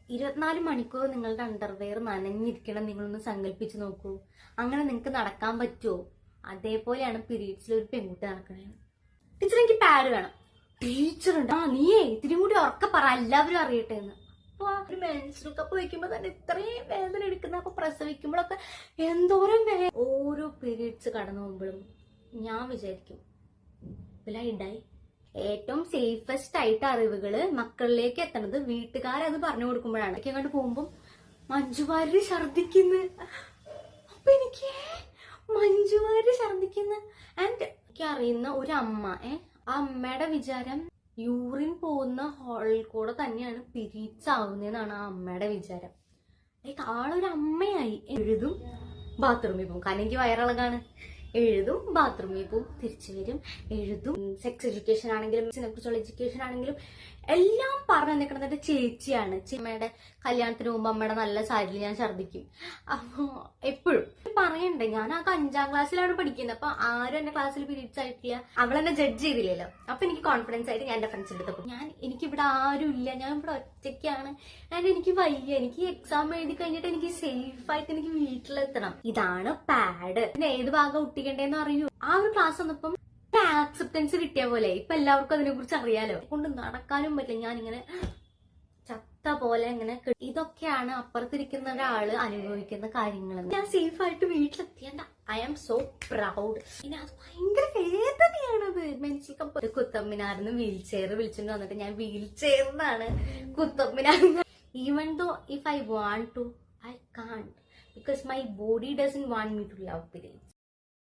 24 മണിക്കൂർ നിങ്ങളുടെ അണ്ടർവെയർ നനഞ്ഞിരിക്കണം. നിങ്ങളൊന്ന് സങ്കല്പിച്ച് നോക്കൂ. അങ്ങനെ നിങ്ങൾക്ക് നടക്കാൻ പറ്റുമോ? അതേപോലെയാണ് പീരീഡ്സിൽ ഒരു പെൺകുട്ടി നടക്കണേ. ടീച്ചർ, എനിക്ക് പാഡ് വേണം. ടീച്ചർ ഉണ്ട്, നീയേ ഇത്തിരി കൂടി ഉറക്കെ പറ, എല്ലാവരും അറിയട്ടെ എന്ന്. അപ്പൊ ഒരു മെൻസ്ട്രൽ കപ്പ് വയ്ക്കുമ്പോ തന്നെ ഇത്രയും വേദന എടുക്കുന്ന, അപ്പൊ പ്രസവിക്കുമ്പോഴൊക്കെ എന്തോരം ഓരോ പീരീഡ്സ് കടന്നു പോകുമ്പോഴും ഞാൻ വിചാരിക്കും വിലയിണ്ടായി. ഏറ്റവും സേഫസ്റ്റ് ആയിട്ട് അറിവുകള് മക്കളിലേക്ക് എത്തണത് വീട്ടുകാരത് പറഞ്ഞു കൊടുക്കുമ്പോഴാണ്. എനിക്ക് അങ്ങോട്ട് പോകുമ്പോ മഞ്ജുവാരി ഛർദിക്കുന്നു. അപ്പൊ എനിക്ക് മഞ്ജുവാരി ഛർദിക്കുന്നു. ആൻഡ് എനിക്ക് അറിയുന്ന ഒരു അമ്മ, ആ അമ്മയുടെ വിചാരം യൂറിൻ പോകുന്ന ഹോളിൽ കൂടെ തന്നെയാണ് പീരീഡ്സ് ആവുന്നതെന്നാണ് ആ അമ്മയുടെ വിചാരം. ലൈക്ക് ആളൊരു അമ്മയായി. എഴുതും, ബാത്റൂമിൽ പോകും. കാരണം എനിക്ക് വയറിളകാണ്. എഴുതും, ബാത്റൂമിൽ പോവും, തിരിച്ചു വരും, എഴുതും. സെക്സ് എഡ്യൂക്കേഷൻ ആണെങ്കിലും ഇതിനെ കുറിച്ചുള്ള എഡ്യൂക്കേഷൻ ആണെങ്കിലും എല്ലാം പറഞ്ഞു നിൽക്കുന്നത് എന്റെ ചേച്ചിയാണ്. അമ്മയുടെ കല്യാണത്തിന് മുമ്പ് അമ്മയുടെ നല്ല സാരിയിൽ ഞാൻ ഛർദിക്കും. അപ്പൊ എപ്പോഴും പറയണ്ടേ, ഞാൻ ആ 5ാം ക്ലാസ്സിലാണ് പഠിക്കുന്നത്. അപ്പൊ ആരും എന്റെ ക്ലാസ്സിൽ പീരീഡ്സ് ആയിട്ടില്ല. അവളെന്നെ ജഡ്ജ് ചെയ്തില്ലല്ലോ. അപ്പൊ എനിക്ക് കോൺഫിഡൻസ് ആയിട്ട് ഞാൻ എന്റെ ഫ്രണ്ട്സിന്റെ അടുത്ത് പോകും. എനിക്കിവിടെ ആരും ഇല്ല, ഞാൻ ഇവിടെ ഒറ്റയ്ക്കാണ്, ആൻഡ് എനിക്ക് വയ്യ, എനിക്ക് എക്സാം എഴുതി കഴിഞ്ഞിട്ട് എനിക്ക് സേഫ് ആയിട്ട് എനിക്ക് വീട്ടിലെത്തണം. ഇതാണ് പാഡ്. പിന്നെ ഏത് ഭാഗം ഒട്ടിക്കണ്ടേന്ന് അറിയൂ. ആ ഒരു ക്ലാസ് വന്നപ്പം ആക്സെപ്റ്റൻസ് കിട്ടിയ പോലെ ഇപ്പൊ എല്ലാവർക്കും അതിനെ കുറിച്ച് അറിയാലോ. കൊണ്ട് നടക്കാനും പറ്റില്ല, ഞാനിങ്ങനെ ചത്ത പോലെ ഇങ്ങനെ. ഇതൊക്കെയാണ് അപ്പുറത്തിരിക്കുന്ന ഒരാള് അനുഭവിക്കുന്ന കാര്യങ്ങൾ. ഞാൻ സേഫ് ആയിട്ട് വീട്ടിലെത്തിയണ്ട. I am so proud. പിന്നെ അത് ഭയങ്കര വേദനയാണത്. മെൻസ്ട്രൽ കപ്പ് കുത്തമ്മിനാർന്ന് വീൽ ചെയർ വിളിച്ചിട്ട് വന്നിട്ട് ഞാൻ വീൽ ചെയറിനാണ് കുത്തമ്മിനാർ. Even though if I want to, I can't, because my body doesn't want me to love periods.